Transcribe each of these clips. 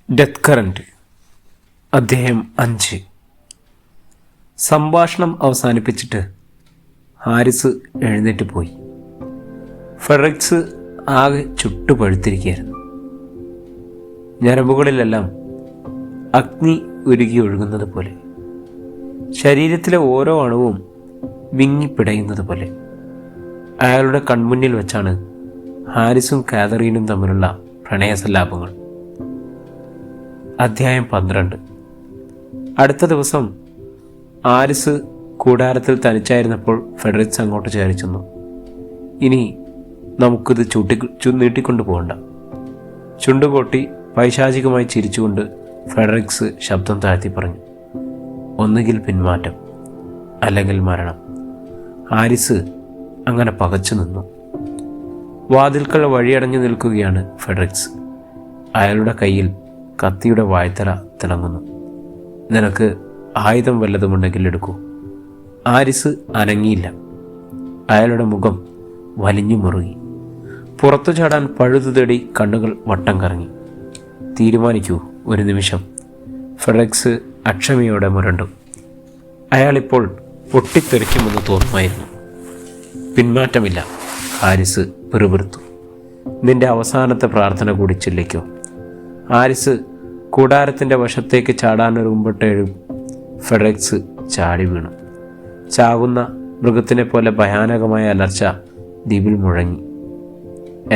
Death current അധ്യായം 5. സംഭാഷണം അവസാനിപ്പിച്ചിട്ട് ഹാരിസ് എഴുന്നേറ്റ് പോയി. ഫെഡറിക്സ് ആകെ ചുട്ടുപഴുത്തിരിക്കുകയായിരുന്നു. ഞരമ്പുകളിലെല്ലാം അഗ്നി ഉരുകി ഒഴുകുന്നത് പോലെ, ശരീരത്തിലെ ഓരോ അണുവും വിങ്ങിപ്പിടയുന്നത് പോലെ. അയാളുടെ കൺമുന്നിൽ വെച്ചാണ് ഹാരിസും കാതറീനും തമ്മിലുള്ള പ്രണയസല്ലാപങ്ങൾ. അധ്യായം 12. അടുത്ത ദിവസം ഹാരിസ് കൂടാരത്തിൽ തനിച്ചായിരുന്നപ്പോൾ ഫെഡറിക്സ് അങ്ങോട്ട് ചേരി ചെന്നു. ഇനി നമുക്കിത് നീട്ടിക്കൊണ്ടു പോകണ്ട. ചുണ്ടുകൊട്ടി പൈശാചികമായി ചിരിച്ചുകൊണ്ട് ഫെഡറിക്സ് ശബ്ദം താഴ്ത്തി പറഞ്ഞു. ഒന്നുകിൽ പിന്മാറ്റം, അല്ലെങ്കിൽ മരണം. ഹാരിസ് അങ്ങനെ പകച്ചു നിന്നു. വാതിൽക്കൽ വഴിയടഞ്ഞു നിൽക്കുകയാണ് ഫെഡറിക്സ്. അയാളുടെ കയ്യിൽ കത്തിയുടെ വായ്ത്തല തിളങ്ങുന്നു. നിനക്ക് ആയുധം വല്ലതുമുണ്ടെങ്കിൽ എടുക്കൂ. ഹാരിസ് അനങ്ങിയില്ല. അയാളുടെ മുഖം വലിഞ്ഞു മുറുകി. പുറത്തു ചാടാൻ പഴുതു തേടി കണ്ണുകൾ വട്ടം കറങ്ങി. തീരുമാനിക്കൂ ഒരു നിമിഷം. ഫെഡറിക്സ് അക്ഷമയോടെ മുരണ്ടു. അയാളിപ്പോൾ പൊട്ടിത്തെറിക്കുമെന്ന് തോന്നുമായിരുന്നു. പിന്മാറ്റമില്ല, ഹാരിസ് പിറുപിറുത്തു. നിന്റെ അവസാനത്തെ പ്രാർത്ഥന കൂടി ചൊല്ലിക്കോ. ഹാരിസ് കൂടാരത്തിൻ്റെ വശത്തേക്ക് ചാടാനൊരുമ്പട്ടേഴും ഫെഡറിക്സ് ചാടി വീണു. ചാകുന്ന മൃഗത്തിനെ പോലെ ഭയാനകമായ അലർച്ച ദ്വീപിൽ മുഴങ്ങി.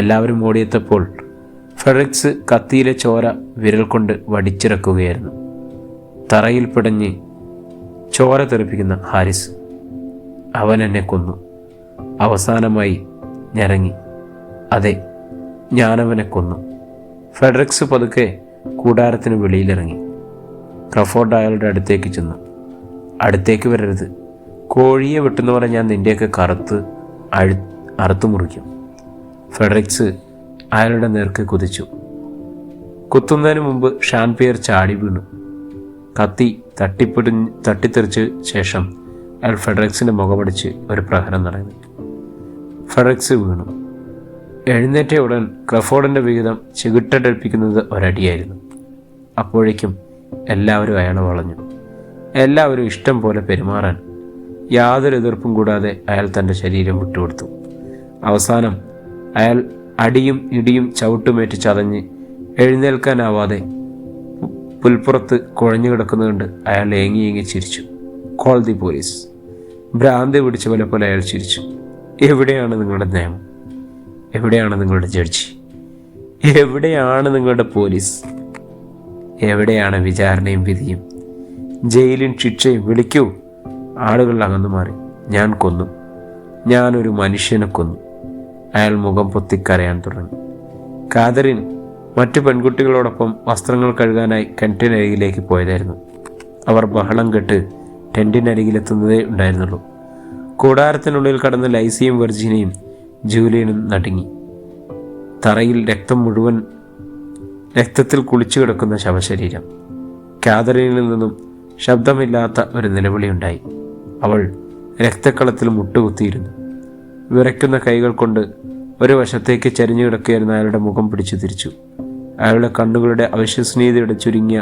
എല്ലാവരും ഓടിയെത്തപ്പോൾ ഫെഡറിക്സ് കത്തിയിലെ ചോര വിരൽ കൊണ്ട് വടിച്ചിറക്കുകയായിരുന്നു. തറയിൽ പിടഞ്ഞ് ചോര തെറിപ്പിക്കുന്ന ഹാരിസ്. അവൻ എന്നെ കൊന്നു. അവസാനമായി ഞരങ്ങി. അതെ, ഞാനവനെ കൊന്നു. ഫെഡറിക്സ് പതുക്കെ കൂടാരത്തിന് വെളിയിലിറങ്ങി. ക്രഫോർഡ് അയാളുടെ അടുത്തേക്ക് ചെന്നു. അടുത്തേക്ക് വരരുത്. കോഴിയെ വെട്ടുന്നവരെ ഞാൻ നിൻ്റെയൊക്കെ അറുത്തു മുറിക്കും. ഫെഡറിക്സ് അയാളുടെ നേർക്ക് കുതിച്ചു. കുത്തുന്നതിന് മുമ്പ് ഷാൻ പിയർ ചാടി വീണു. കത്തി തട്ടിത്തെറിച്ച ശേഷം അയാൾ ഫെഡറിക്സിൻ്റെ മുഖമടിച്ച് ഒരു പ്രഹരം നടന്നു. ഫെഡറിക്സ് വീണു. എഴുന്നേറ്റ ഉടൻ ക്രഫോർഡിൻ്റെ വിഹിതം ചികിട്ടടൽപ്പിക്കുന്നത് ഒരടിയായിരുന്നു. അപ്പോഴേക്കും എല്ലാവരും അയാളെ വളഞ്ഞു. എല്ലാവരും ഇഷ്ടം പോലെ പെരുമാറാൻ യാതൊരു എതിർപ്പും കൂടാതെ അയാൾ തൻ്റെ ശരീരം വിട്ടുകൊടുത്തു. അവസാനം അയാൾ അടിയും ഇടിയും ചവിട്ടുമേറ്റ് ചതഞ്ഞ് എഴുന്നേൽക്കാനാവാതെ പുൽപ്പുറത്ത് കുഴഞ്ഞു കിടക്കുന്നതുകൊണ്ട് അയാൾ ഏങ്ങി ചിരിച്ചു. Call the police. ഭ്രാന്തി പിടിച്ച പോലെ അയാൾ ചിരിച്ചു. എവിടെയാണ് നിങ്ങളുടെ നിയമം? എവിടെയാണ് നിങ്ങളുടെ ജഡ്ജി? എവിടെയാണ് നിങ്ങളുടെ പോലീസ്? എവിടെയാണ് വിചാരണയും വിധിയും, ജയിലും ശിക്ഷയും? വിളിക്കൂ. ആളുകൾ അകന്നു മാറി. ഞാൻ കൊന്നു. ഞാനൊരു മനുഷ്യനെ കൊന്നു. അയാൾ മുഖം പൊത്തിക്കരയാൻ തുടങ്ങി. കാതറിൻ മറ്റു പെൺകുട്ടികളോടൊപ്പം വസ്ത്രങ്ങൾ കഴുകാനായി കിണറ്റിനരികിലേക്ക് പോയതായിരുന്നു. അവർ ബഹളം കേട്ട് ടെൻറ്റിനരികിലെത്തുന്നതേ ഉണ്ടായിരുന്നുള്ളൂ. കൂടാരത്തിനുള്ളിൽ കടന്ന് ലൈസിയും വെർജീനയും ജൂലിയനും നടുങ്ങി. തറയിൽ രക്തത്തിൽ കുളിച്ചു കിടക്കുന്ന ശവശരീരം. കാതറീനിൽ നിന്നും ശബ്ദമില്ലാത്ത ഒരു നിലവിളിയുണ്ടായി. അവൾ രക്തക്കളത്തിൽ മുട്ടുകുത്തിയിരുന്നു. വിറയ്ക്കുന്ന കൈകൾ കൊണ്ട് ഒരു വശത്തേക്ക് ചരിഞ്ഞു കിടക്കുകയായിരുന്ന അയാളുടെ മുഖം പിടിച്ചു തിരിച്ചു. അയാളുടെ കണ്ണുകളുടെ അവിശ്വസനീയതയുടെ ചുരുങ്ങിയ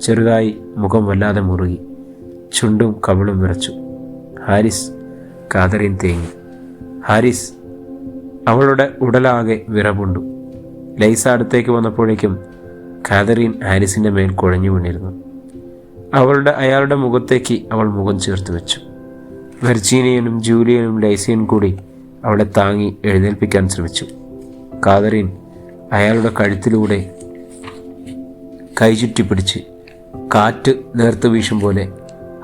ചെറുതായി മുഖം വല്ലാതെ മുറുകി. ചുണ്ടും കവിളും വിറച്ചു. ഹാരിസ്. കാതറീൻ തേങ്ങി. ഹാരിസ്. അവളുടെ ഉടലാകെ വിറപുണ്ടു. ലൈസ അടുത്തേക്ക് വന്നപ്പോഴേക്കും കാതറീൻ ഹാരിസിൻ്റെ മേൽ കുഴഞ്ഞു വീണിരുന്നു. അയാളുടെ മുഖത്തേക്ക് അവൾ മുഖം ചേർത്ത് വെച്ചു. വെർജീനിയനും ജൂലിയനും ലൈസയും കൂടി അവളെ താങ്ങി എഴുന്നേൽപ്പിക്കാൻ ശ്രമിച്ചു. കാതറീൻ അയാളുടെ കഴുത്തിലൂടെ കൈ ചുറ്റിപ്പിടിച്ച് കാറ്റ് നേർത്തു വീശും പോലെ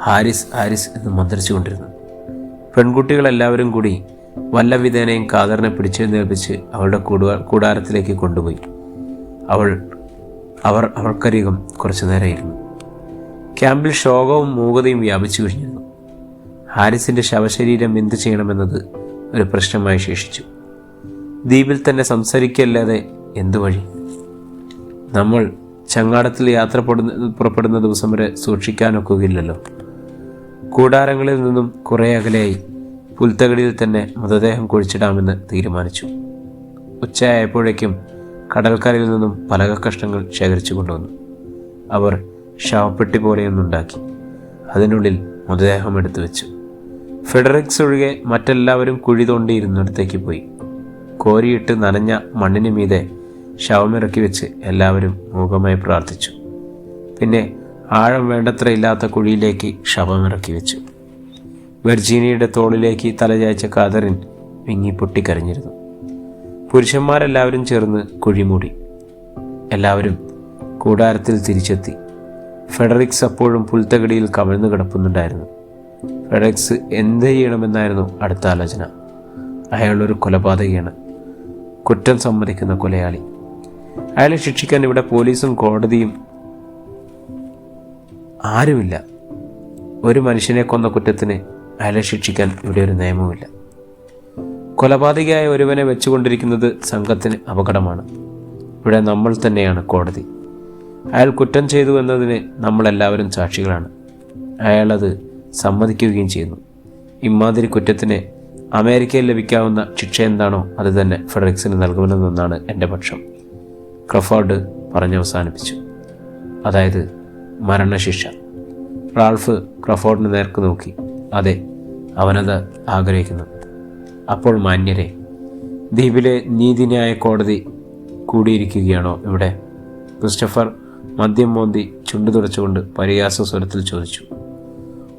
ഹാരിസ് ഹാരിസ് എന്ന് മന്ത്രിച്ചുകൊണ്ടിരുന്നു. പെൺകുട്ടികളെല്ലാവരും കൂടി വല്ല വിധേനയും കാതറിനെ പിടിച്ചെഴുന്നേൽപ്പിച്ച് അവളുടെ കൂടാരത്തിലേക്ക് കൊണ്ടുപോയി. അവൾക്കരികം കുറച്ചു നേരം ഇരുന്നു. ക്യാമ്പിൽ ശോകവും മൂകതയും വ്യാപിച്ചു കഴിഞ്ഞിരുന്നു. ഹാരിസിൻ്റെ ശവശരീരം എന്ത് ചെയ്യണമെന്നത് ഒരു പ്രശ്നമായി ശേഷിച്ചു. ദ്വീപിൽ തന്നെ സംസാരിക്കല്ലാതെ എന്തു വഴി? നമ്മൾ ചങ്ങാടത്തിൽ പുറപ്പെടുന്ന ദിവസം വരെ സൂക്ഷിക്കാനൊക്കുകയില്ലല്ലോ. കൂടാരങ്ങളിൽ നിന്നും കുറേ അകലെയായി പുൽത്തകടിയിൽ തന്നെ മൃതദേഹം കുഴിച്ചിടാമെന്ന് തീരുമാനിച്ചു. ഉച്ചയായപ്പോഴേക്കും കടൽക്കരയിൽ നിന്നും പലക കഷ്ണങ്ങൾ ശേഖരിച്ചു കൊണ്ടുവന്നു. അവർ ശവപ്പെട്ടി പോലെയൊന്നുണ്ടാക്കി. അതിനുള്ളിൽ മൃതദേഹം എടുത്തു വെച്ചു. ഫെഡറിക്സ് ഒഴികെ മറ്റെല്ലാവരും കുഴി തോണ്ടിയിരുന്നിടത്തേക്ക് പോയി. കോരിയിട്ട് നനഞ്ഞ മണ്ണിന് മീതെ ശവമിറക്കി വെച്ച് എല്ലാവരും മൂകമായി പ്രാർത്ഥിച്ചു. പിന്നെ ആഴം വേണ്ടത്ര ഇല്ലാത്ത കുഴിയിലേക്ക് ശവമിറക്കി വെച്ചു. വെർജീനിയയുടെ തോളിലേക്ക് തലചായ്ച്ച കാതറിൻ വിങ്ങി പൊട്ടിക്കരഞ്ഞിരുന്നു. പുരുഷന്മാരെല്ലാവരും ചേർന്ന് കുഴിമൂടി. എല്ലാവരും കൂടാരത്തിൽ തിരിച്ചെത്തി. ഫെഡറിക്സ് അപ്പോഴും പുൽത്തകടിയിൽ കമിഴ്ന്നു കിടപ്പുന്നുണ്ടായിരുന്നു. ഫെഡറിക്സ് എന്ത് ചെയ്യണമെന്നായിരുന്നു അടുത്ത ആലോചന. അയാളൊരു കൊലപാതകയാണ്, കുറ്റം സമ്മതിക്കുന്ന കൊലയാളി. അയാളെ ശിക്ഷിക്കാൻ ഇവിടെ പോലീസും കോടതിയും ആരുമില്ല. ഒരു മനുഷ്യനെ കൊന്ന കുറ്റത്തിന് അയാളെ ശിക്ഷിക്കാൻ ഇവിടെ ഒരു നിയമവുമില്ല. കൊലപാതകയായ ഒരുവനെ വെച്ചുകൊണ്ടിരിക്കുന്നത് സംഘത്തിന് അപകടമാണ്. ഇവിടെ നമ്മൾ തന്നെയാണ് കോടതി. അയാൾ കുറ്റം ചെയ്തു എന്നതിന് നമ്മളെല്ലാവരും സാക്ഷികളാണ്. അയാളത് സമ്മതിക്കുകയും ചെയ്യുന്നു. ഇമാതിരി കുറ്റത്തിന് അമേരിക്കയിൽ ലഭിക്കാവുന്ന ശിക്ഷ എന്താണോ അത് തന്നെ ഫെഡറിക്സിന് നൽകുമെന്നതാണ് എൻ്റെ പക്ഷം. ക്രഫോർഡ് പറഞ്ഞവസാനിപ്പിച്ചു. അതായത് മരണശിക്ഷ. റാൾഫ് ക്രഫോർഡിന് നേർക്ക് നോക്കി. അതെ, അവനത് ആഗ്രഹിക്കുന്നു. അപ്പോൾ മാന്യരെ, ദ്വീപിലെ നീതിന്യായ കോടതി കൂടിയിരിക്കുകയാണോ ഇവിടെ? ക്രിസ്റ്റഫർ മദ്യം മോന്തി ചുണ്ടു തുടച്ചുകൊണ്ട് പരിഹാസ സ്വരത്തിൽ ചോദിച്ചു.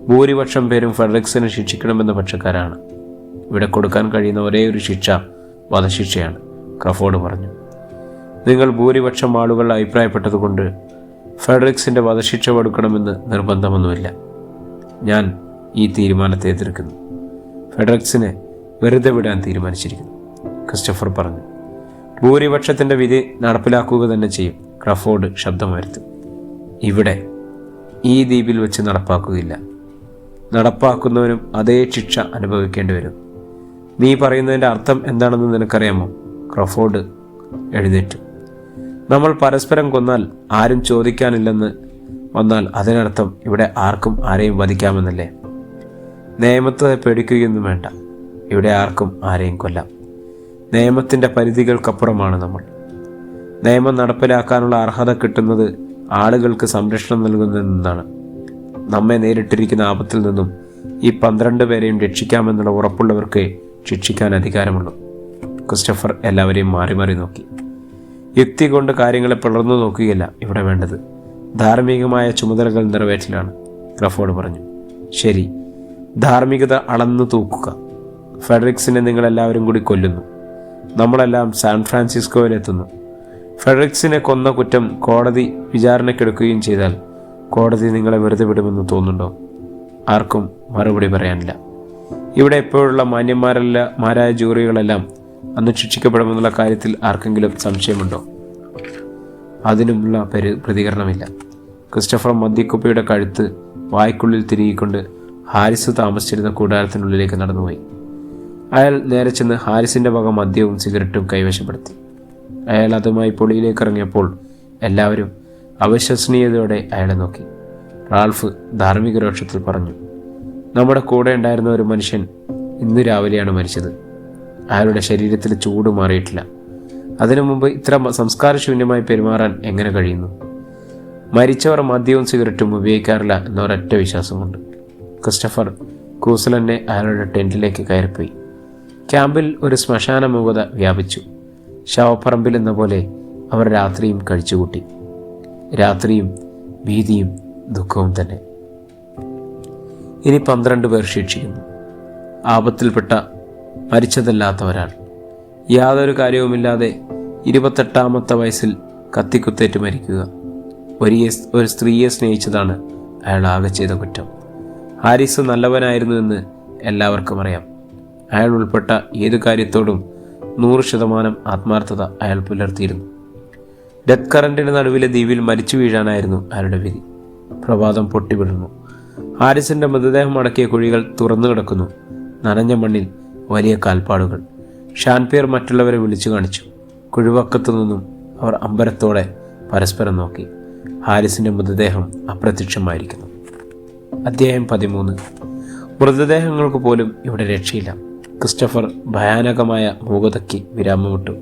ഭൂരിപക്ഷം പേരും ഫെഡറിക്സിനെ ശിക്ഷിക്കണമെന്ന പക്ഷക്കാരാണ്. ഇവിടെ കൊടുക്കാൻ കഴിയുന്ന ഒരേ ഒരു ശിക്ഷ വധശിക്ഷയാണ്, ക്രഫോർഡ് പറഞ്ഞു. നിങ്ങൾ ഭൂരിപക്ഷം ആളുകൾ അഭിപ്രായപ്പെട്ടതുകൊണ്ട് ഫെഡറിക്സിൻ്റെ വധശിക്ഷ കൊടുക്കണമെന്ന് നിർബന്ധമൊന്നുമില്ല. ഞാൻ ഈ തീരുമാനത്തെ എതിർക്കുന്നു. ഫെഡറിക്സിനെ വെറുതെ വിടാൻ തീരുമാനിച്ചിരിക്കുന്നു, ക്രിസ്റ്റഫർ പറഞ്ഞു. ഭൂരിപക്ഷത്തിൻ്റെ വിധി നടപ്പിലാക്കുക തന്നെ ചെയ്യും, ക്രഫോർഡ് ശബ്ദമുയർത്തി. ഇവിടെ ഈ ദ്വീപിൽ വെച്ച് നടപ്പാക്കുകയില്ല. നടപ്പാക്കുന്നവനും അതേ ശിക്ഷ അനുഭവിക്കേണ്ടി വരും. നീ പറയുന്നതിൻ്റെ അർത്ഥം എന്താണെന്ന് നിനക്കറിയാമോ? ക്രഫോർഡ് എഴുന്നേറ്റു. നമ്മൾ പരസ്പരം കൊന്നാൽ ആരും ചോദിക്കാനില്ലെന്ന് വന്നാൽ അതിനർത്ഥം ഇവിടെ ആർക്കും ആരെയും വധിക്കാമെന്നല്ലേ? നിയമത്തെ പേടിക്കുകയൊന്നും വേണ്ട. ഇവിടെ ആർക്കും ആരെയും കൊല്ലാം. നിയമത്തിൻ്റെ പരിധികൾക്കപ്പുറമാണ് നമ്മൾ. നിയമം നടപ്പിലാക്കാനുള്ള അർഹത കിട്ടുന്നത് ആളുകൾക്ക് സംരക്ഷണം നൽകുന്നതിൽ നിന്നാണ്. നമ്മെ നേരിട്ടിരിക്കുന്ന ആപത്തിൽ നിന്നും ഈ 12 പേരെയും രക്ഷിക്കാമെന്നുള്ള ഉറപ്പുള്ളവർക്ക് ശിക്ഷിക്കാൻ അധികാരമുള്ളൂ. ക്രിസ്റ്റഫർ എല്ലാവരെയും മാറി മാറി നോക്കി. യുക്തി കൊണ്ട് കാര്യങ്ങളെ പിളർന്നു നോക്കുകയല്ല ഇവിടെ വേണ്ടത്, ധാർമ്മികമായ ചുമതലകൾ നിറവേറ്റലാണ്, ക്രഫോർഡ് പറഞ്ഞു. ശരി, ധാർമ്മികത അളന്നു തൂക്കുക. ഫെഡറിക്സിനെ നിങ്ങളെല്ലാവരും കൂടി കൊല്ലുന്നു. നമ്മളെല്ലാം സാൻ ഫ്രാൻസിസ്കോയിലെത്തുന്നു. ഫെഡറിക്സിനെ കൊന്ന കുറ്റം കോടതി വിചാരണക്കെടുക്കുകയും ചെയ്താൽ കോടതി നിങ്ങളെ വെറുതെ വിടുമെന്ന് തോന്നുന്നുണ്ടോ? ആർക്കും മറുപടി പറയാനില്ല. ഇവിടെ എപ്പോഴുള്ള മാന്യന്മാരായ ജൂറികളെല്ലാം അന്ന് ശിക്ഷിക്കപ്പെടുമെന്നുള്ള കാര്യത്തിൽ ആർക്കെങ്കിലും സംശയമുണ്ടോ? അതിനുമുള്ള പ്രതികരണമില്ല. ക്രിസ്റ്റഫർ മദ്യക്കുപ്പിയുടെ കഴുത്ത് വായ്ക്കുള്ളിൽ തിരികിക്കൊണ്ട് ഹാരിസ് താമസിച്ചിരുന്ന കൂടാരത്തിനുള്ളിലേക്ക് നടന്നുപോയി. അയാൾ നേരെ ചെന്ന് ഹാരിസിൻ്റെ വക മദ്യവും സിഗരറ്റും കൈവശപ്പെടുത്തി. അയാൾ അതുമായി പൊളിയിലേക്ക് ഇറങ്ങിയപ്പോൾ എല്ലാവരും അവിശ്വസനീയതയോടെ അയാളെ നോക്കി. റാൾഫ് ധാർമ്മിക രോക്ഷത്തിൽ പറഞ്ഞു, നമ്മുടെ കൂടെ ഉണ്ടായിരുന്ന ഒരു മനുഷ്യൻ ഇന്ന് രാവിലെയാണ് മരിച്ചത്. അയാളുടെ ശരീരത്തിൽ ചൂട് മാറിയിട്ടില്ല. അതിനു മുമ്പ് ഇത്ര സംസ്കാരശൂന്യമായി പെരുമാറാൻ എങ്ങനെ കഴിയുന്നു? മരിച്ചവർ മദ്യവും സിഗരറ്റും ഉപയോഗിക്കാറില്ല എന്നൊരൊറ്റ വിശ്വാസമുണ്ട്. ക്രിസ്റ്റഫർ കൂസലനെ അയാളുടെ ടെൻറ്റിലേക്ക് കയറിപ്പോയി. ക്യാമ്പിൽ ഒരു ശ്മശാന മൂകത വ്യാപിച്ചു. ശവപ്പറമ്പിൽ എന്ന പോലെ അവർ രാത്രിയും കഴിച്ചുകൂട്ടി. രാത്രിയും ഭീതിയും ദുഃഖവും തന്നെ. ഇനി 12 പേർ ശിക്ഷിക്കുന്നു. ആപത്തിൽപ്പെട്ട മരിച്ചതല്ലാത്തവരാൾ. യാതൊരു കാര്യവുമില്ലാതെ 28ാമത്തെ വയസ്സിൽ കത്തിക്കുത്തേറ്റ് മരിക്കുക. ഒരു സ്ത്രീയെ സ്നേഹിച്ചതാണ് അയാൾ ആകെ ചെയ്ത കുറ്റം. ഹാരിസ് നല്ലവനായിരുന്നുവെന്ന് എല്ലാവർക്കും അറിയാം. അയാൾ ഉൾപ്പെട്ട ഏതു കാര്യത്തോടും 100% ആത്മാർത്ഥത അയാൾ പുലർത്തിയിരുന്നു. ഡെത്ത് കറന്റിന് നടുവിലെ ദ്വീപിൽ മരിച്ചു വീഴാനായിരുന്നു അയാളുടെ വിധി. പ്രഭാതം പൊട്ടിവിടുന്നു. ഹാരിസിൻ്റെ മൃതദേഹം അടക്കിയ കുഴികൾ തുറന്നു കിടക്കുന്നു. നനഞ്ഞ മണ്ണിൽ വലിയ കാൽപ്പാടുകൾ. ഷാൻപിയർ മറ്റുള്ളവരെ വിളിച്ചു കാണിച്ചു. കുഴിവക്കത്തു നിന്നും അവർ അമ്പരത്തോടെ പരസ്പരം നോക്കി. ഹാരിസിൻ്റെ മൃതദേഹം അപ്രത്യക്ഷമായിരിക്കുന്നു. അധ്യായം 13. മൃതദേഹങ്ങൾക്ക് പോലും ഇവിടെ രക്ഷയില്ല. ക്രിസ്റ്റഫർ ഭയാനകമായ മൂകതയ്ക്ക് വിരാമമിട്ടു.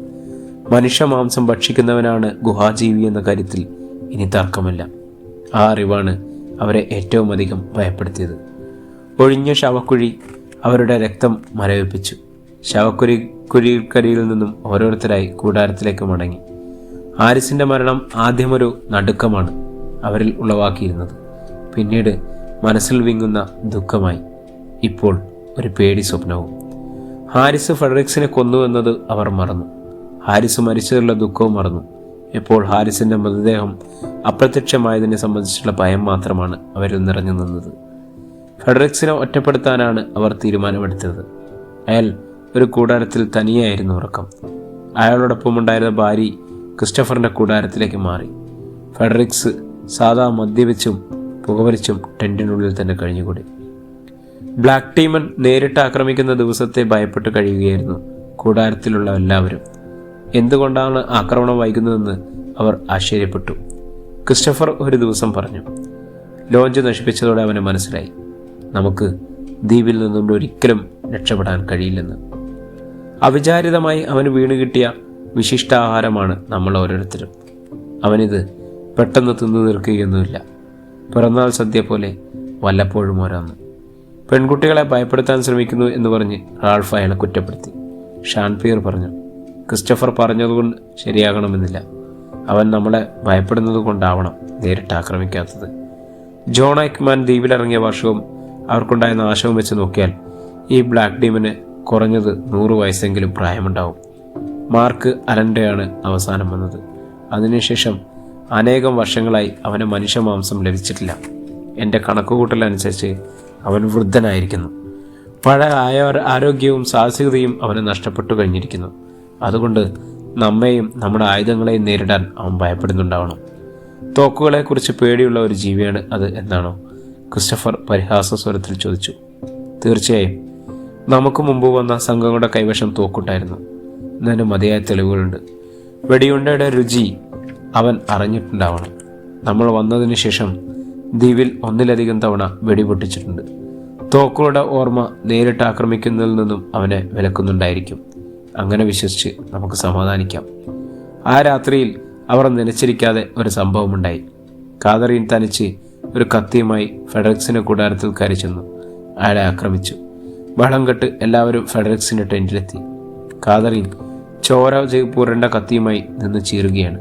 മനുഷ്യമാംസം ഭക്ഷിക്കുന്നവനാണ് ഗുഹാജീവി എന്ന കാര്യത്തിൽ ഇനി തർക്കമില്ല. ആ അറിവാണ് അവരെ ഏറ്റവും അധികം ഭയപ്പെടുത്തിയത്. ഒഴിഞ്ഞ ശവക്കുഴി അവരുടെ രക്തം മരവിപ്പിച്ചു. കുഴിക്കരിയിൽ നിന്നും ഓരോരുത്തരായി കൂടാരത്തിലേക്ക് മടങ്ങി. ഹാരിസിന്റെ മരണം ആദ്യമൊരു നടുക്കമാണ് അവരിൽ ഉളവാക്കിയിരുന്നത്. പിന്നീട് മനസ്സിൽ വിങ്ങുന്ന ദുഃഖമായി. ഇപ്പോൾ ഒരു പേടി സ്വപ്നവും. ഹാരിസ് ഫെഡറിക്സിനെ കൊന്നുവെന്നത് അവർ മറന്നു. ഹാരിസ് മരിച്ചതിലുള്ള ദുഃഖവും മറന്നു. ഇപ്പോൾ ഹാരിസിന്റെ മൃതദേഹം അപ്രത്യക്ഷമായതിനെ സംബന്ധിച്ചുള്ള ഭയം മാത്രമാണ് അവരിൽ നിറഞ്ഞു നിന്നത്. ഫെഡറിക്സിനെ ഒറ്റപ്പെടുത്താനാണ് അവർ തീരുമാനമെടുത്തത്. അയാൾ ഒരു കൂടാരത്തിൽ തനിയായിരുന്നു ഉറക്കം. അയാളോടൊപ്പമുണ്ടായിരുന്ന ഭാര്യ ക്രിസ്റ്റഫറിന്റെ കൂടാരത്തിലേക്ക് മാറി. ഫെഡറിക്സ് സാധാ മദ്യപിച്ചും പുകവലിച്ചും ടെന്റിനുള്ളിൽ തന്നെ കഴിഞ്ഞുകൂടി. ബ്ലാക്ക് ഡീമൺ നേരിട്ട് ആക്രമിക്കുന്ന ദിവസത്തെ ഭയപ്പെട്ട് കഴിയുകയായിരുന്നു കൂടാരത്തിലുള്ള എല്ലാവരും. എന്തുകൊണ്ടാണ് ആക്രമണം വൈകുന്നതെന്ന് അവർ ആശ്ചര്യപ്പെട്ടു. ക്രിസ്റ്റഫർ ഒരു ദിവസം പറഞ്ഞു. ലോഞ്ച് നശിപ്പിച്ചതോടെ അവന് മനസ്സിലായി, നമുക്ക് ദ്വീപിൽ നിന്നും ഒരിക്കലും രക്ഷപ്പെടാൻ കഴിയില്ലെന്ന്. അവിചാരിതമായി അവന് വീണ് കിട്ടിയ വിശിഷ്ടാഹാരമാണ് നമ്മൾ ഓരോരുത്തരും. അവനിത് പെട്ടെന്ന് തിന്നു തീർക്കുകയൊന്നുമില്ല. പിറന്നാൾ സദ്യ പോലെ വല്ലപ്പോഴും ഓരോന്ന്. പെൺകുട്ടികളെ ഭയപ്പെടുത്താൻ ശ്രമിക്കുന്നു എന്ന് പറഞ്ഞ് റാൾഫ് അയാളെ കുറ്റപ്പെടുത്തി. ഷാൻപിയർ പറഞ്ഞു, ക്രിസ്റ്റഫർ പറഞ്ഞതുകൊണ്ട് ശരിയാകണമെന്നില്ല. അവൻ നമ്മളെ ഭയപ്പെടുന്നത് കൊണ്ടാവണം നേരിട്ട് ആക്രമിക്കാത്തത്. ജോൺ ഐക്മാൻ ദ്വീപിലിറങ്ങിയ വർഷവും അവർക്കുണ്ടായ നാശവും വെച്ച് നോക്കിയാൽ ഈ ബ്ലാക്ക് ഡീമന് കുറഞ്ഞത് 100 വയസ്സെങ്കിലും പ്രായമുണ്ടാവും. മാർക്ക് അലൻ്റെയാണ് അവസാനം വന്നത്. അതിനുശേഷം അനേകം വർഷങ്ങളായി അവന് മനുഷ്യമാംസം ലഭിച്ചിട്ടില്ല. എൻ്റെ കണക്കുകൂട്ടലനുസരിച്ച് അവൻ വൃദ്ധനായിരിക്കുന്നു. പഴയ ആരോഗ്യവും സാഹസികതയും അവന് നഷ്ടപ്പെട്ടു കഴിഞ്ഞിരിക്കുന്നു. അതുകൊണ്ട് നമ്മെയും നമ്മുടെ ആയുധങ്ങളെയും നേരിടാൻ അവൻ ഭയപ്പെടുന്നുണ്ടാവണം. തോക്കുകളെക്കുറിച്ച് പേടിയുള്ള ഒരു ജീവിയാണ് അത് എന്നാണോ? ക്രിസ്റ്റഫർ പരിഹാസ സ്വരത്തിൽ ചോദിച്ചു. തീർച്ചയായും. നമുക്ക് മുമ്പ് വന്ന സംഘങ്ങളുടെ കൈവശം തോക്കുണ്ടായിരുന്നു. എന്നതിന് മതിയായ തെളിവുകളുണ്ട്. വെടിയുണ്ടയുടെ രുചി അവൻ അറിഞ്ഞിട്ടുണ്ടാവണം. നമ്മൾ വന്നതിന് ശേഷം ദ്വീപിൽ 1ലധികം തവണ വെടിപൊട്ടിച്ചിട്ടുണ്ട്. തോക്കുകളുടെ ഓർമ്മ നേരിട്ട് ആക്രമിക്കുന്നതിൽ നിന്നും അവനെ വിലക്കുന്നുണ്ടായിരിക്കും. അങ്ങനെ വിശ്വസിച്ച് നമുക്ക് സമാധാനിക്കാം. ആ രാത്രിയിൽ അവർ നനച്ചിരിക്കാതെ ഒരു സംഭവമുണ്ടായി. കാതറീൻ തനിച്ച് ഒരു കത്തിയുമായി ഫെഡറിക്സിന്റെ കൂടാരത്തിൽ കയറി ചെന്നു. അയാളെ ആക്രമിച്ചു. ബഹളം കെട്ട് എല്ലാവരും ഫെഡറിക്സിന്റെ ടെന്റിലെത്തി. കാതറീൻ ചോര പുരണ്ട കത്തിയുമായി നിന്ന് ചീറുകയാണ്.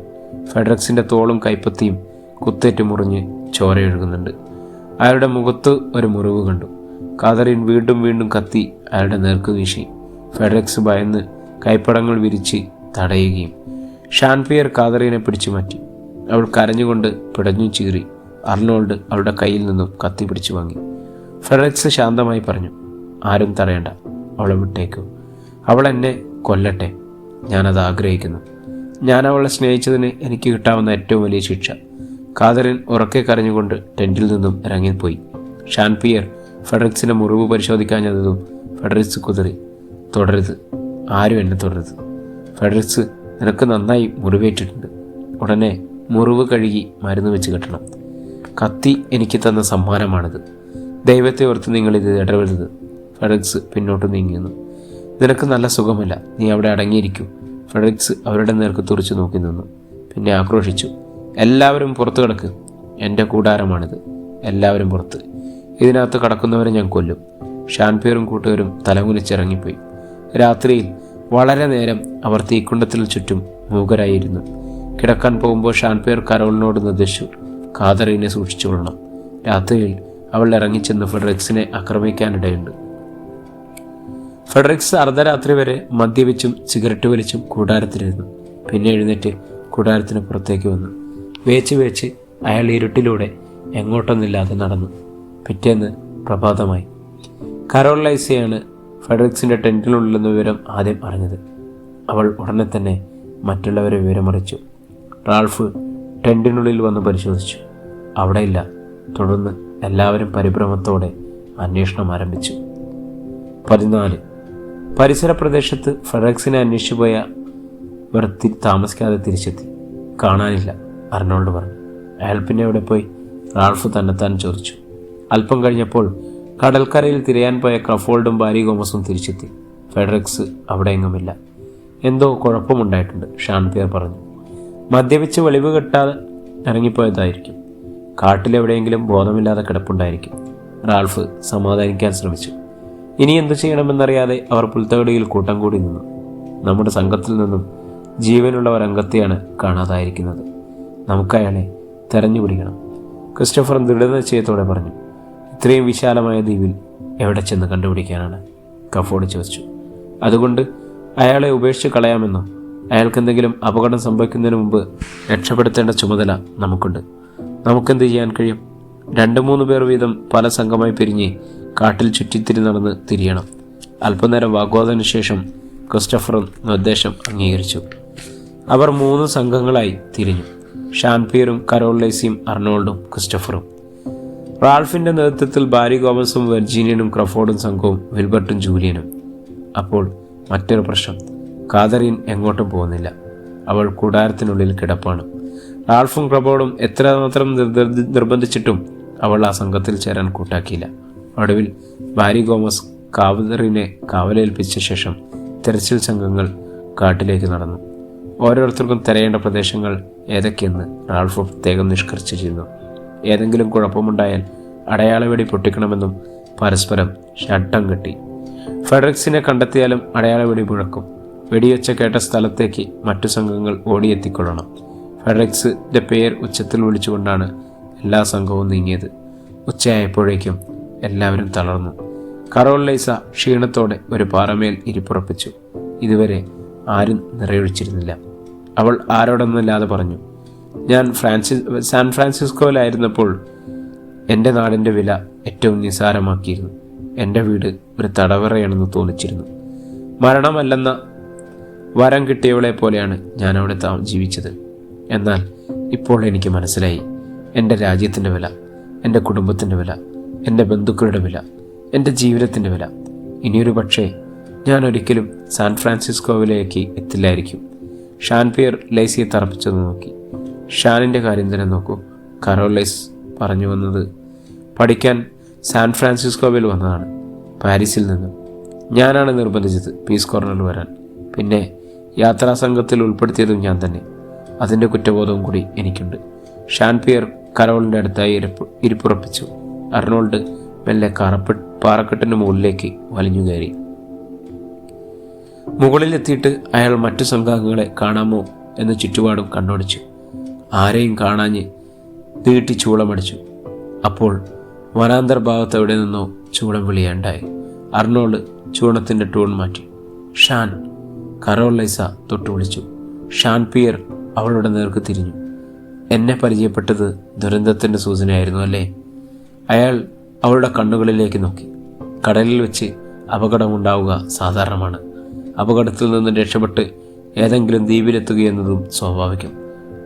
ഫെഡറിക്സിന്റെ തോളും കൈപ്പത്തിയും കുത്തേറ്റ് മുറിഞ്ഞ് ചോരയൊഴുകുന്നുണ്ട്. അയാളുടെ മുഖത്ത് ഒരു മുറിവ് കണ്ടു. കാതറീൻ വീണ്ടും വീണ്ടും കത്തി അയാളുടെ നേർക്ക് വീശി. ഫെഡറിക്സ് ഭയന്ന് കൈപ്പടങ്ങൾ വിരിച്ച് തടയുകയും ഷാൻപിയർ കാതറീനെ പിടിച്ചു മാറ്റി. അവൾ കരഞ്ഞുകൊണ്ട് പിടഞ്ഞു ചീറി. അർണോൾഡ് അവളുടെ കയ്യിൽ നിന്നും കത്തി പിടിച്ചു വാങ്ങി. ഫെഡറിക്സ് ശാന്തമായി പറഞ്ഞു, ആരും തടയണ്ട, അവളെ വിട്ടേക്കൂ. അവൾ എന്നെ കൊല്ലട്ടെ, ഞാനത് ആഗ്രഹിക്കുന്നു. ഞാൻ അവളെ സ്നേഹിച്ചതിന് എനിക്ക് കിട്ടാവുന്ന ഏറ്റവും വലിയ ശിക്ഷ. കാതറിൻ ഉറക്കെ കരഞ്ഞുകൊണ്ട് ടെന്റിൽ നിന്നും ഇറങ്ങിപ്പോയി. ഷാൻപിയർ ഫെഡറിക്സിന്റെ മുറിവ് പരിശോധിക്കാഞ്ഞതും ഫെഡറിക്സ് കുതിറി. തുടരുത്, ആരും എന്നെ തുടരുത്. ഫെഡറിക്സ്, നിനക്ക് നന്നായി മുറിവേറ്റിട്ടുണ്ട്. ഉടനെ മുറിവ് കഴുകി മരുന്ന് വെച്ച് കെട്ടണം. കത്തി എനിക്ക് തന്ന സമ്മാനമാണിത്. ദൈവത്തെ ഓർത്ത് നിങ്ങളിത് ഇടപെടരുത്. ഫെഡറിക്സ് പിന്നോട്ട് നീങ്ങിയിരുന്നു. നിനക്ക് നല്ല സുഖമില്ല, നീ അവിടെ അടങ്ങിയിരിക്കൂ. ഫെഡറിക്സ് അവരുടെ നേർക്ക് തുറച്ചു നോക്കി നിന്നു. പിന്നെ ആക്രോശിച്ചു, എല്ലാവരും പുറത്തു കിടക്ക്. എൻ്റെ കൂടാരമാണിത്, എല്ലാവരും പുറത്ത്. ഇതിനകത്ത് കടക്കുന്നവരെ ഞാൻ കൊല്ലും. ഷാൻപിയറും കൂട്ടുകാരും തലകുനിച്ചിറങ്ങിപ്പോയി. രാത്രിയിൽ വളരെ നേരം അവർ തീക്കുണ്ടത്തിന് ചുറ്റും മൂകരായിരുന്നു. കിടക്കാൻ പോകുമ്പോൾ ഷാൻപിയർ കരോളിനോട് നിർദ്ദേശിച്ചു, കാതറീനെ സൂക്ഷിച്ചുകൊള്ളണം. രാത്രിയിൽ അവൾ ഇറങ്ങിച്ചെന്ന് ഫെഡറിക്സിനെ ആക്രമിക്കാനിടയുണ്ട്. ഫെഡറിക്സ് അർദ്ധരാത്രി വരെ മദ്യപിച്ചും സിഗരറ്റ് വലിച്ചും കൂടാരത്തിലിരുന്നു. പിന്നെ എഴുന്നേറ്റ് കൂടാരത്തിന് പുറത്തേക്ക് വന്നു. വേച്ച് അയാൾ ഇരുട്ടിലൂടെ എങ്ങോട്ടൊന്നില്ലാതെ നടന്നു. പിറ്റേന്ന് പ്രഭാതമായി. കരോളൈസയാണ് ഫെഡറിക്സിന്റെ ടെന്റിനുള്ളിലെന്ന വിവരം ആദ്യം അറിഞ്ഞത്. അവൾ ഉടനെ തന്നെ മറ്റുള്ളവരെ വിവരമറിയിച്ചു. റാൾഫ് ടെന്റിനുള്ളിൽ വന്ന് പരിശോധിച്ചു. അവിടെയില്ല. തുടർന്ന് എല്ലാവരും പരിഭ്രമത്തോടെ അന്വേഷണം ആരംഭിച്ചു. 14. പരിസര പ്രദേശത്ത് ഫെഡറിക്സിനെ അന്വേഷിച്ചു പോയ താമസിക്കാതെ തിരിച്ചെത്തി. കാണാനില്ല, അർണോൾഡ് പറഞ്ഞു. അയാൾ പിന്നെ എവിടെ പോയി? റാൾഫ് തന്നെത്താൻ ചോദിച്ചു. അല്പം കഴിഞ്ഞപ്പോൾ കടൽക്കരയിൽ തിരയാൻ പോയ ക്രഫോൾഡും ഭാര്യ ഗോമസും തിരിച്ചെത്തി. ഫെഡറിക്സ് അവിടെ എങ്ങുമില്ല. എന്തോ കുഴപ്പമുണ്ടായിട്ടുണ്ട്, ഷാൻപിയർ പറഞ്ഞു. മദ്യപിച്ച് വെളിവ് കെട്ടാതെ ഇറങ്ങിപ്പോയതായിരിക്കും. കാട്ടിലെവിടെയെങ്കിലും ബോധമില്ലാതെ കിടപ്പുണ്ടായിരിക്കും. റാൾഫ് സമാധാനിക്കാൻ ശ്രമിച്ചു. ഇനി എന്തു ചെയ്യണമെന്നറിയാതെ അവർ പുൽത്തകടിയിൽ കൂട്ടം കൂടി നിന്നു. നമ്മുടെ സംഘത്തിൽ നിന്നും ജീവനുള്ള ഒരംഗത്തെയാണ് കാണാതായിരിക്കുന്നത്. നമുക്കയാളെ തെരഞ്ഞുപിടിക്കണം, ക്രിസ്റ്റഫർ ദൃഢനിശ്ചയത്തോടെ പറഞ്ഞു. ഇത്രയും വിശാലമായ ദ്വീപിൽ എവിടെ ചെന്ന് കണ്ടുപിടിക്കാനാണ്? ക്രഫോർഡ് ചോദിച്ചു. അതുകൊണ്ട് അയാളെ ഉപേക്ഷിച്ച് കളയാമെന്നോ? അയാൾക്കെന്തെങ്കിലും അപകടം സംഭവിക്കുന്നതിന് മുമ്പ് രക്ഷപ്പെടുത്തേണ്ട ചുമതല നമുക്കുണ്ട്. നമുക്കെന്ത് ചെയ്യാൻ കഴിയും? 2-3 പേർ വീതം പല സംഘമായി പിരിഞ്ഞ് കാട്ടിൽ ചുറ്റിത്തിരി നടന്ന് തിരിയണം. അല്പനേരം വാഗ്വാദത്തിന് ശേഷം ക്രിസ്റ്റഫറും നിർദ്ദേശം അംഗീകരിച്ചു. അവർ 3 സംഘങ്ങളായി തിരിഞ്ഞു. ഷാൻപിയറും കരോൾ ലേസിയും അർണോൾഡും ക്രിസ്റ്റഫറും. റാൾഫിന്റെ നേതൃത്വത്തിൽ ബാരി ഗോമസും വെർജീനിയനും ക്രഫോർഡും സംഘവും വിൽബർട്ടും ജൂലിയനും. അപ്പോൾ മറ്റൊരു പ്രശ്നം. കാതറീൻ എങ്ങോട്ടും പോകുന്നില്ല. അവൾ കൂടാരത്തിനുള്ളിൽ കിടപ്പാണ്. റാൾഫും ക്രഫോർഡും എത്രമാത്രം നിർബന്ധിച്ചിട്ടും അവൾ ആ സംഘത്തിൽ ചേരാൻ കൂട്ടാക്കിയില്ല. ഒടുവിൽ ബാരി ഗോമസ് കാതറീനെ കാവലേൽപ്പിച്ച ശേഷം തെരച്ചിൽ സംഘങ്ങൾ കാട്ടിലേക്ക് നടന്നു. ഓരോരുത്തർക്കും തിരയേണ്ട പ്രദേശങ്ങൾ ഏതൊക്കെയെന്ന് റാൾഫ് പ്രത്യേകം നിഷ്കർഷിച്ചിരുന്നു. ഏതെങ്കിലും കുഴപ്പമുണ്ടായാൽ അടയാളവെടി പൊട്ടിക്കണമെന്നും പരസ്പരം ഷട്ടം കെട്ടി. ഫെഡറിക്സിനെ കണ്ടെത്തിയാലും അടയാളവെടി മുഴക്കും. വെടിയൊച്ച കേട്ട സ്ഥലത്തേക്ക് മറ്റു സംഘങ്ങൾ ഓടിയെത്തിക്കൊള്ളണം. ഫെഡറിക്സിന്റെ പേർ ഉച്ചത്തിൽ വിളിച്ചുകൊണ്ടാണ് എല്ലാ സംഘവും നീങ്ങിയത്. ഉച്ചയായപ്പോഴേക്കും എല്ലാവരും തളർന്നു. കരോൾ ലേസ ക്ഷീണത്തോടെ ഒരു പാറമേൽ ഇരിപ്പുറപ്പിച്ചു. ഇതുവരെ ആരും നിറയൊഴിച്ചിരുന്നില്ല. അവൾ ആരോടൊന്നുമില്ലാതെ പറഞ്ഞു, ഞാൻ സാൻ ഫ്രാൻസിസ്കോയിലായിരുന്നപ്പോൾ എൻ്റെ നാടിൻ്റെ വില ഏറ്റവും നിസ്സാരമാക്കിയിരുന്നു. എൻ്റെ വീട് ഒരു തടവറയാണെന്ന് തോന്നിച്ചിരുന്നു. മരണമല്ലെന്ന വരം കിട്ടിയവളെ പോലെയാണ് ഞാൻ അവിടെ ജീവിച്ചത്. എന്നാൽ ഇപ്പോൾ എനിക്ക് മനസ്സിലായി എൻ്റെ രാജ്യത്തിൻ്റെ വില, എൻ്റെ കുടുംബത്തിൻ്റെ വില, എൻ്റെ ബന്ധുക്കളുടെ വില, എൻ്റെ ജീവിതത്തിൻ്റെ വില. ഇനിയൊരു പക്ഷേ ഞാൻ ഒരിക്കലും സാൻ ഫ്രാൻസിസ്കോവിലേക്ക് എത്തില്ലായിരിക്കും. ഷാൻപിയർ ലേസിയെ തറപ്പിച്ചത് നോക്കി. ഷാനിൻ്റെ കാര്യം തന്നെ നോക്കൂ. കരോളൈസ് പറഞ്ഞു വന്നത് പഠിക്കാൻ സാൻ ഫ്രാൻസിസ്കോവിൽ വന്നതാണ്, പാരീസിൽ നിന്നും. ഞാനാണ് നിർബന്ധിച്ചത് പീസ് കോർണറിൽ വരാൻ. പിന്നെ യാത്രാ സംഘത്തിൽ ഉൾപ്പെടുത്തിയതും ഞാൻ തന്നെ. അതിൻ്റെ കുറ്റബോധവും കൂടി എനിക്കുണ്ട്. ഷാൻപിയർ കരോളിൻ്റെ അടുത്തായി ഇരിപ്പുറപ്പിച്ചു. അർണോൾഡ് മെല്ലെ പാറക്കെട്ടിന് മുകളിലേക്ക് വലിഞ്ഞു കയറി. മുകളിലെത്തിയിട്ട് അയാൾ മറ്റു സംഘാംഗങ്ങളെ കാണാമോ എന്ന് ചുറ്റുപാടും കണ്ണോടിച്ചു. ആരെയും കാണാഞ്ഞ് നീട്ടി ചൂളമടിച്ചു. അപ്പോൾ വനാന്തർ ഭാഗത്ത് എവിടെ നിന്നോ ചൂളം വിളിയുണ്ടായി. അർണോൾഡ് ചൂണത്തിൻ്റെ ടൂൺ മാറ്റി. ഷാൻ! കരോൾ ലൈസ തൊട്ടു വിളിച്ചു. ഷാൻപിയർ അവളുടെ നേർക്ക് തിരിഞ്ഞു. എന്നെ പരിചയപ്പെട്ടത് ദുരന്തത്തിൻ്റെ സൂചനയായിരുന്നു അല്ലേ? അയാൾ അവളുടെ കണ്ണുകളിലേക്ക് നോക്കി. കടലിൽ വെച്ച് അപകടമുണ്ടാവുക സാധാരണമാണ്. അപകടത്തിൽ നിന്ന് രക്ഷപ്പെട്ട് ഏതെങ്കിലും ദ്വീപിലെത്തുകയെന്നതും സ്വാഭാവികം.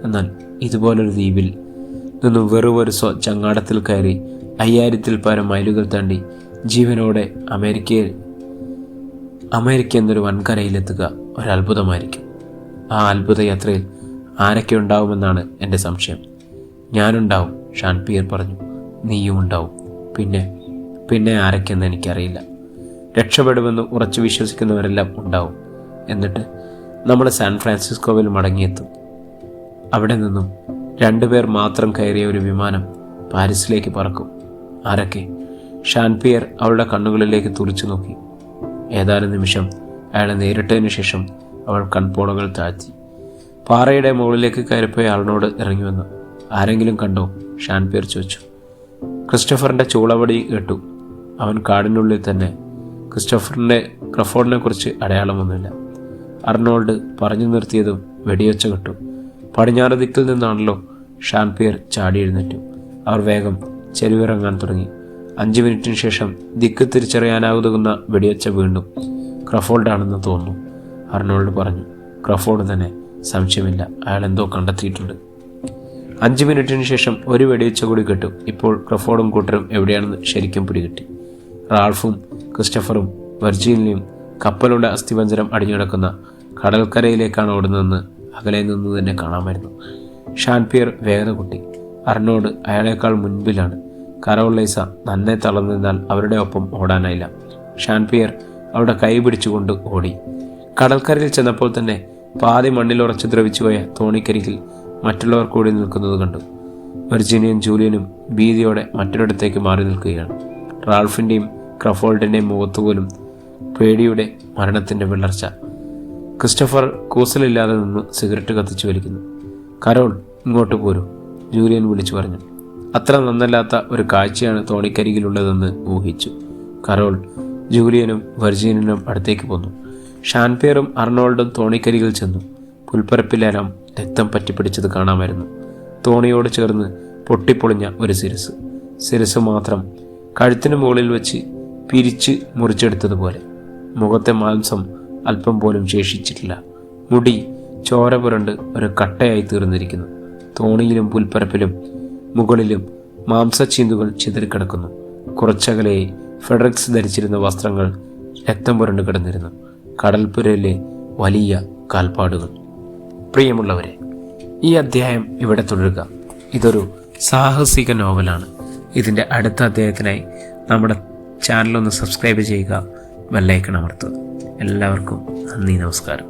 എന്നാൽ ഇതുപോലൊരു ദ്വീപിൽ നിന്നും വെറുമൊരു ചങ്ങാടത്തിൽ കയറി 5000-ൽ പരം മൈലുകൾ താണ്ടി ജീവനോടെ അമേരിക്ക എന്നൊരു വൻകരയിലെത്തുക ഒരത്ഭുതമായിരിക്കും. ആ അത്ഭുത യാത്രയിൽ ആരൊക്കെ ഉണ്ടാവുമെന്നാണ് എൻ്റെ സംശയം. ഞാനുണ്ടാവും, ഷാൻപിയർ പറഞ്ഞു. നീയും ഉണ്ടാവും. പിന്നെ ആരൊക്കെയെന്ന് എനിക്കറിയില്ല. രക്ഷപ്പെടുമെന്ന് ഉറച്ചു വിശ്വസിക്കുന്നവരെല്ലാം ഉണ്ടാവും. എന്നിട്ട് നമ്മൾ സാൻ ഫ്രാൻസിസ്കോവിൽ മടങ്ങിയെത്തും. അവിടെ നിന്നും 2 പേർ മാത്രം കയറിയ ഒരു വിമാനം പാരീസിലേക്ക് പറക്കും. ആരൊക്കെ? ഷാൻപിയർ അവളുടെ കണ്ണുകളിലേക്ക് തുറിച്ചു നോക്കി. ഏതാനും നിമിഷം അയാളെ നേരിട്ടതിന് ശേഷം അവൾ കൺപോളകൾ താഴ്ത്തി. പാറയുടെ മുകളിലേക്ക് കയറിപ്പോയ ആളിനോട് ഇറങ്ങി വന്നു. ആരെങ്കിലും കണ്ടോ? ഷാൻപിയർ ചോദിച്ചു. ക്രിസ്റ്റഫറിൻ്റെ ചൂളവടി കേട്ടു. അവൻ കാടിനുള്ളിൽ തന്നെ. ക്രഫോർഡിനെ കുറിച്ച് അടയാളമൊന്നുമില്ല. അർണോൾഡ് പറഞ്ഞു നിർത്തിയതും വെടിയൊച്ച കേട്ടു. പടിഞ്ഞാറ് ദിക്കിൽ നിന്നാണല്ലോ. ഷാൻപിയർ ചാടി എഴുന്നേറ്റു. അവർ വേഗം ചെരുവിറങ്ങാൻ തുടങ്ങി. 5 മിനിറ്റിന് ശേഷം ദിക്ക് തിരിച്ചറിയാനാകുന്ന വെടിയൊച്ച വീണ്ടും. ക്രഫോർഡാണെന്ന് തോന്നുന്നു, അർണോൾഡ് പറഞ്ഞു. ക്രഫോർഡ് തന്നെ, സംശയമില്ല. അയാൾ എന്തോ കണ്ടെത്തിയിട്ടുണ്ട്. 5 മിനിറ്റിന് ശേഷം ഒരു വെടിവെച്ച കൂടി കേട്ടു. ഇപ്പോൾ ക്രഫോർഡും കൂട്ടരും എവിടെയാണെന്ന് ശരിക്കും പിടികിട്ടി. റാൾഫും ക്രിസ്റ്റഫറും വെർജീനിയയും കപ്പലുടെ അസ്ഥിപഞ്ജരം അടിഞ്ഞുകിടക്കുന്ന കടൽക്കരയിലേക്കാണ് ഓടുന്നതെന്ന് അകലെ നിന്ന് തന്നെ കാണാമായിരുന്നു. ഷാൻപിയർ വേഗത കൂട്ടി. അർണോൾഡ് അയാളേക്കാൾ മുൻപിലാണ്. കരോൾ ലൈസ നന്നെ തളർന്നതിനാൽ അവരുടെ ഒപ്പം ഓടാനായില്ല. ഷാൻപിയർ അവരുടെ കൈ പിടിച്ചുകൊണ്ട് ഓടി. കടൽക്കരയിൽ ചെന്നപ്പോൾ തന്നെ പാതി മണ്ണിലുറച്ച് ദ്രവിച്ചുപോയ തോണിക്കരികിൽ മറ്റുള്ളവർ കൂടി നിൽക്കുന്നത് കണ്ടു. വെർജീനിയയും ജൂലിയനും ഭീതിയോടെ മറ്റൊരിടത്തേക്ക് മാറി നിൽക്കുകയാണ്. റാൾഫിൻ്റെയും ക്രഫോൾഡിൻ്റെയും മുഖത്തുപോലും പേടിയുടെ മരണത്തിൻ്റെ വിളർച്ച. ക്രിസ്റ്റഫർ കൂസലില്ലാതെ നിന്ന് സിഗരറ്റ് കത്തിച്ചു വലിക്കുന്നു. കരോൾ, ഇങ്ങോട്ട് പോരൂ, ജൂലിയൻ വിളിച്ചു പറഞ്ഞു. അത്ര നന്നല്ലാത്ത ഒരു കാഴ്ചയാണ് തോണിക്കരികിലുള്ളതെന്ന് ഊഹിച്ചു. കരോൾ ജൂലിയനും വെർജീനിയനും അടുത്തേക്ക് പോന്നു. ഷാൻപിയറും അർണോൾഡും തോണിക്കരികിൽ ചെന്നു. പുൽപ്പരപ്പിലെല്ലാം രക്തം പറ്റിപ്പിടിച്ചത് കാണാമായിരുന്നു. തോണിയോട് ചേർന്ന് പൊട്ടിപ്പൊളിഞ്ഞ ഒരു ശിരസ് മാത്രം കഴുത്തിന് മുകളിൽ വെച്ച് പിരിച്ച് മുറിച്ചെടുത്തതുപോലെ. മുഖത്തെ മാംസം അല്പം പോലും ശേഷിച്ചിട്ടില്ല. മുടി ചോര പുരണ്ട് ഒരു കട്ടയായി തീർന്നിരിക്കുന്നു. തോണിയിലും പുൽപ്പരപ്പിലും മുകളിലും മാംസച്ചീന്തുകൾ ചിതറിക്കിടക്കുന്നു. കുറച്ചകലെ ഫെഡറിക്സ് ധരിച്ചിരുന്ന വസ്ത്രങ്ങൾ രക്തം പുരണ്ട് കിടന്നിരുന്നു. കടൽപ്പുരയിലെ വലിയ കാൽപ്പാടുകൾ. പ്രിയമുള്ളവരെ, ഈ അധ്യായം ഇവിടെ തുടരുക. ഇതൊരു സാഹസിക നോവലാണ്. ഇതിൻ്റെ അടുത്ത അധ്യായത്തിനായി നമ്മുടെ ചാനലൊന്ന് സബ്സ്ക്രൈബ് ചെയ്യുക, ബെല്ലൈക്കൺ അമർത്തുക. എല്ലാവർക്കും നന്ദി, നമസ്കാരം.